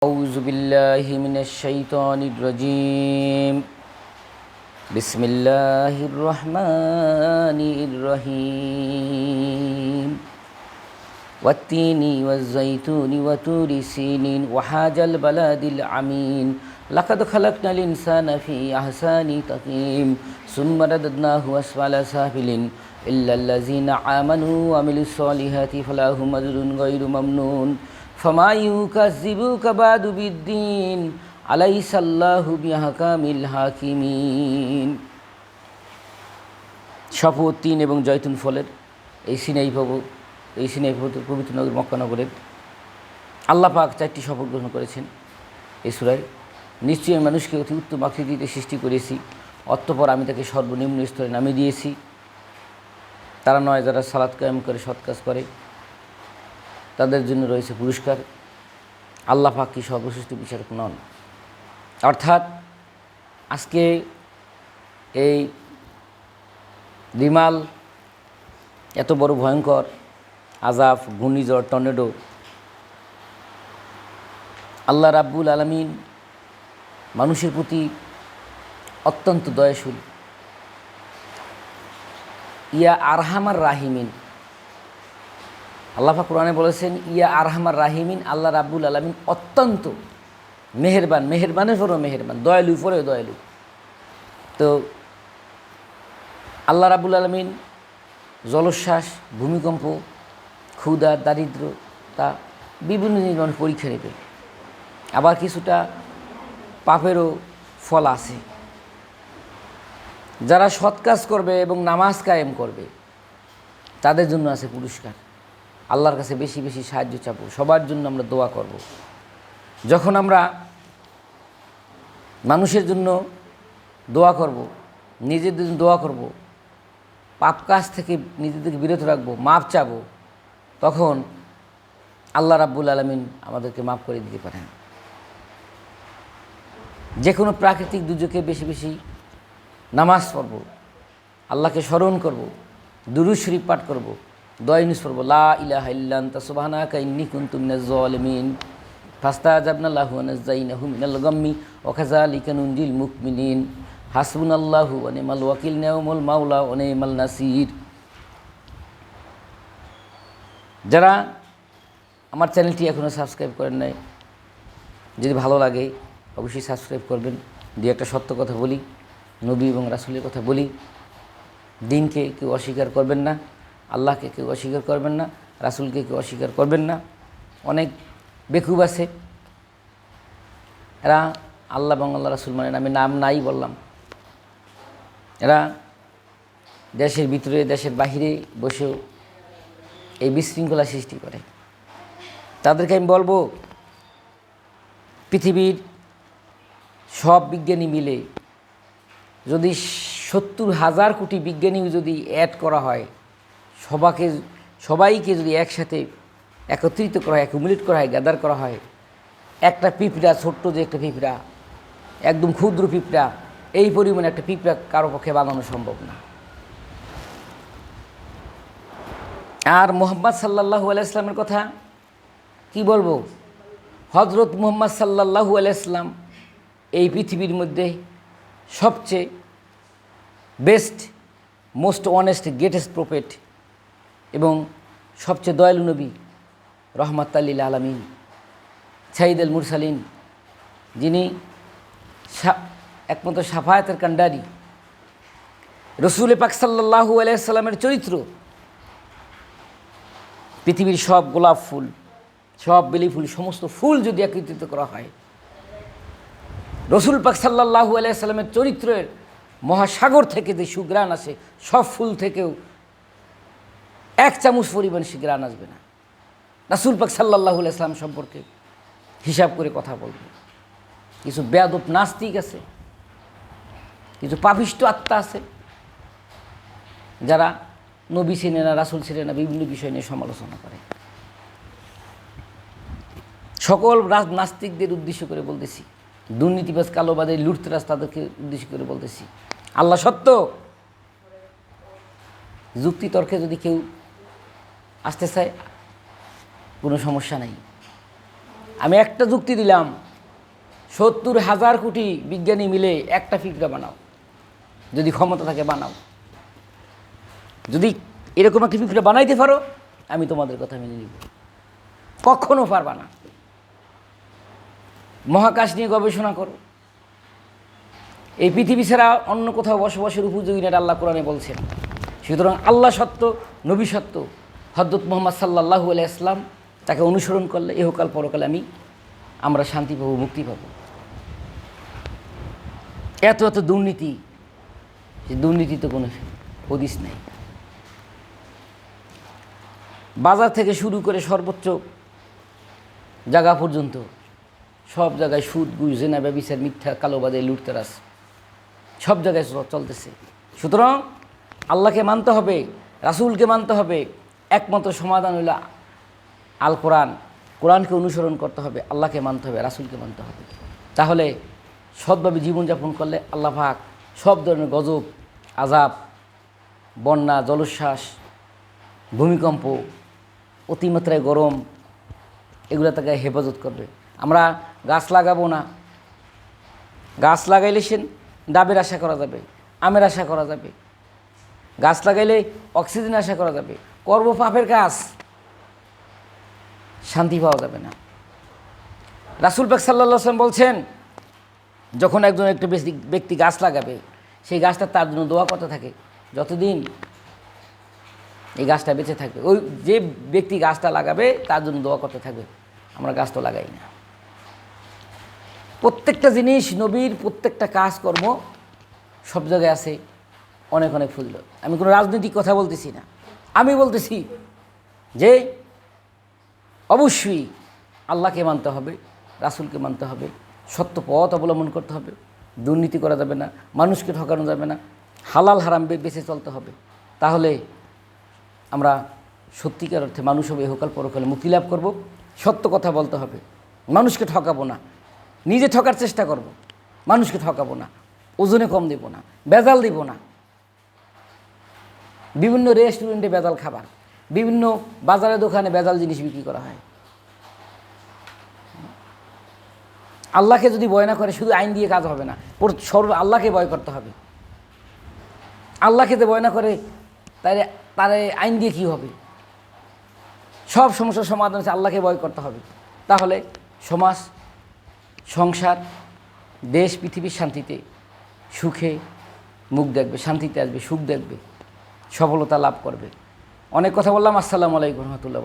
أعوذ بالله من الشيطان الرجيم بسم الله الرحمن الرحيم والتين والزيتون وطور سينين وهذا البلد الأمين لقد خلقنا الإنسان في أحسن تقويم ثم رددناه أسفل سافلين إلا الذين آمنوا وعملوا الصالحات فلهم أجر غير ممنون فما يكذبوك بعد بالدين أليس الله بأحكم الحاكمين। শপথ তিন এবং জয়তুন ফলের এই সিনাই পবিত্র নগর মক্কা নগরের আল্লাহ পাক চারটি শপথ গ্রহণ করেছেন এই সূরায়। নিশ্চয়ই মানুষকে অতি উত্তম আকৃতিতে সৃষ্টি করেছি, অতঃপর আমি তাকে সর্বনিম্ন স্তরে নামিয়ে দিয়েছি। তারা নয় যারা সালাত কায়েম করে সৎ কাজ করে, তাদের জন্য রয়েছে পুরস্কার। আল্লাহ পাক কি সর্বশ্রেষ্ঠ বিচারক নন? অর্থাৎ আজকে এই রিমাল, এত বড় ভয়ঙ্কর আযাব, ঘূর্ণিঝড়, টর্নেডো, আল্লাহ রাব্বুল আলামিন মানুষের প্রতি অত্যন্ত দয়াশীল। ইয়া আরহামার রাহিমিন, আল্লাহ পাক কোরআনে বলেছেন ইয়া আরহামার রাহিমিন, আল্লাহ রাব্বুল আলামিন অত্যন্ত মেহেরবান, মেহেরবানের পরেও মেহেরবান, দয়ালু পরেও দয়ালু। তো আল্লাহ রাব্বুল আলামিন জলোচ্ছ্বাস, ভূমিকম্প, ক্ষুধা, দারিদ্রতা বিভিন্ন জিনিস মানুষ পরীক্ষা নেবে। আবার কিছুটা পাপেরও ফল আছে। যারা সৎ কাজ করবে এবং নামাজ কায়েম করবে তাদের জন্য আছে পুরস্কার। আল্লাহর কাছে বেশি বেশি সাহায্য চাবো, সবার জন্য আমরা দোয়া করব। যখন আমরা মানুষের জন্য দোয়া করব, নিজেদের জন্য দোয়া করব, পাপ কাজ থেকে নিজেদেরকে বিরত রাখবো, মাপ চাবো, তখন আল্লাহ রাব্বুল আলামিন আমাদেরকে মাফ করে দিতে পারেন। যে কোনো প্রাকৃতিক দুর্যোগে বেশি বেশি নামাজ পড়ব, আল্লাহকে স্মরণ করব, দুরূদ শরীফ পাঠ করব, দোয়া ইউনুস পড়ব, লা ইলাহা ইল্লা আনতা সুবহানাকা ইন্নী কুনতু মিনাজ জালিমিন ফাস্তাজাবনা লাহু ওয়া নাযায়নাহু মিনাল গাম্মি ওয়া কাযালিকা নুনজিল মুমিনিন হাসবুনাল্লাহু ওয়া নি'মাল ওয়াকিল নি'মাল মাওলা ওয়া নি'মাল নাসির। যারা আমার চ্যানেলটি এখনও সাবস্ক্রাইব করেন নাই, যদি ভালো লাগে অবশ্যই সাবস্ক্রাইব করবেন। দিয়ে একটা সত্য কথা বলি, নবী এবং রাসূলের কথা বলি। দিনকে কেউ অস্বীকার করবেন না, আল্লাহকে কেউ অস্বীকার করবেন না, রাসূলকে কেউ অস্বীকার করবেন না। অনেক বেকুব আছে, এরা আল্লাহ এবং আল্লাহ রাসূল মানে আমি নাম নাই বললাম, এরা দেশের ভিতরে দেশের বাহিরে বসেও এই বিশৃঙ্খলা সৃষ্টি করে। তাদেরকে আমি বলবো, পৃথিবীর সব বিজ্ঞানী মিলে যদি ৭০,০০০ কোটি বিজ্ঞানী যদি অ্যাড করা হয়, সবাইকে যদি একসাথে একত্রিত করা হয়, অ্যাকুমুলেট করা হয়, গ্যাদার করা হয়, একটা পিঁপড়া, ছোট্ট যে একটা পিঁপড়া, একদম ক্ষুদ্র পিঁপড়া, এই পরিমাণে একটা পিঁপড়া কারো পক্ষে বানানো সম্ভব না। আর মুহাম্মদ সাল্লাল্লাহু আলাইহি সাল্লামের কথা কি বলবো? হযরত মুহাম্মদ সাল্লাল্লাহু আলাইহি সাল্লাম এই পৃথিবীর মধ্যে সবচেয়ে best, most honest, greatest prophet এবং সবচেয়ে দয়ালু নবী, রহমাতাল লিল আলামিন, সাইয়্যিদুল মুরসালিন, যিনি একমাত্র শাফায়াতের কান্ডারি। রাসূল পাক সাল্লাল্লাহু আলাইহি সাল্লামের চরিত্র পৃথিবীর সব গোলাপ ফুল, সব বেলি ফুল, সমস্ত ফুল যদি একত্রিত করা হয়, রাসূল পাক সাল্লাল্লাহু আলাইহি সাল্লামের চরিত্রের মহাসাগর থেকে যে সুঘ্রাণ আসে, সব ফুল থেকেও 1 চামচ পরিমাণ সুঘ্রাণ আসবে না। রাসূল পাক সাল্লাল্লাহু আলাইহি সাল্লাম সম্পর্কে হিসাব করে কথা বলবে। কিছু বেয়াদব নাস্তিক আছে, কিছু পাপিষ্ট আত্মা আছে, যারা নবী ছিলেন না, রাসূল ছিলেন না, বিভিন্ন বিষয় নিয়ে সমালোচনা করে। সকল নাস্তিকদের উদ্দেশ্য করে বলতেছি, দুর্নীতিবাজ, কালোবাদী, লুটতরাজ, তাদেরকে উদ্দেশ্য করে বলতেছি, আল্লাহ সত্য। যুক্তি তর্কে যদি কেউ আসতে চায় কোনো সমস্যা নাই, আমি একটা যুক্তি দিলাম, 70,000 কোটি বিজ্ঞানী মিলে একটা ফিকরা বানাও, যদি ক্ষমতা থাকে বানাও। যদি এরকম একটা ফিকরা বানাইতে পারো, আমি তোমাদের কথা মেনে নিব। কখনো পারবা না। মহাকাশ নিয়ে গবেষণা করো। এই পৃথিবী ছাড়া অন্য কোথাও বসবাসের উপযোগী নেই, আল্লাহ কোরআনে বলছেন। সুতরাং আল্লাহ সত্য, নবী সত্য, হযরত মুহাম্মদ সাল্লাল্লাহু আলাইহি ইসলাম, তাকে অনুসরণ করলে ইহকাল পরকালে আমরা শান্তি পাবো, মুক্তি পাবো। এত এত দুর্নীতি, সে দুর্নীতি তো কোনো হদিস নেই। বাজার থেকে শুরু করে সর্বোচ্চ জায়গা পর্যন্ত সব জায়গায় সুদ, ঘুষ, জেনা, ব্যভিচার, মিথ্যা, কালোবাজারি, লুটতরাজ সব জায়গায় চলতেছে। সুতরাং আল্লাহকে মানতে হবে, রাসূলকে মানতে হবে। একমাত্র সমাধান হইল আল কোরআন। কোরআনকে অনুসরণ করতে হবে, আল্লাহকে মানতে হবে, রাসূলকে মানতে হবে। তাহলে সৎভাবে জীবনযাপন করলে আল্লাহ পাক সব ধরনের গজব, আযাব, বন্যা, জলোচ্ছ্বাস, ভূমিকম্প, অতিমাত্রায় গরম, এগুলো তাকে হেফাজত করবে। আমরা গাছ লাগাবো না, গাছ লাগাইলে সে ডাবের আশা করা যাবে, আমের আশা করা যাবে। গাছ লাগাইলে অক্সিজেন আশা করা যাবে। করব পাপের কাজ, শান্তি পাওয়া যাবে না। রাসূল পাক সাল্লাল্লাহু আলাইহি ওয়াসাল্লাম বলছেন, যখন একজন একটা ব্যক্তি গাছ লাগাবে, সেই গাছটা তার জন্য দোয়া করতে থাকে যতদিন এই গাছটা বেঁচে থাকবে। ওই যে ব্যক্তি গাছটা লাগাবে তার জন্য দোয়া করতে থাকবে। আমরা গাছ তো লাগাই না। প্রত্যেকটা জিনিস, নবীর প্রত্যেকটা কাজকর্ম সব জায়গায় আছে অনেক অনেক ফজিলত। আমি কোনো রাজনৈতিক কথা বলতেছি না, আমি বলতেছি যে অবশ্যই আল্লাহকে মানতে হবে, রাসূলকে মানতে হবে, সত্য পথ অবলম্বন করতে হবে, দুর্নীতি করা যাবে না, মানুষকে ঠকানো যাবে না, হালাল হারাম বেছে চলতে হবে। তাহলে আমরা সত্যিকার অর্থে মানুষ হবে, ইহকাল পরকালে মুক্তি লাভ করব। সত্য কথা বলতে হবে, মানুষকে ঠকাবো না, নিজে ঠকার চেষ্টা করব, মানুষকে ঠকাবো না, ওজনে কম দেব না, ভেজাল দেব না। বিভিন্ন রেস্টুরেন্টে ভেজাল খাবার, বিভিন্ন বাজারে দোকানে ভেজাল জিনিস বিক্রি করা হয়। আল্লাহকে যদি ভয় না করে, শুধু আইন দিয়ে কাজ হবে না, আল্লাহকে ভয় করতে হবে। আল্লাহকে যে ভয় না করে, তারে আইন দিয়ে কী হবে? সব সমস্যার সমাধান হচ্ছে আল্লাহকে ভয় করতে হবে। তাহলে সমাজ, সংসার, দেশ, পৃথিবীর শান্তিতে, সুখে মুখ দেখবে, শান্তিতে আসবে, সুখ দেখবে, সফলতা লাভ করবে। অনেক কথা বললাম। আসসালামু আলাইকুম রহমতুল্লাহ।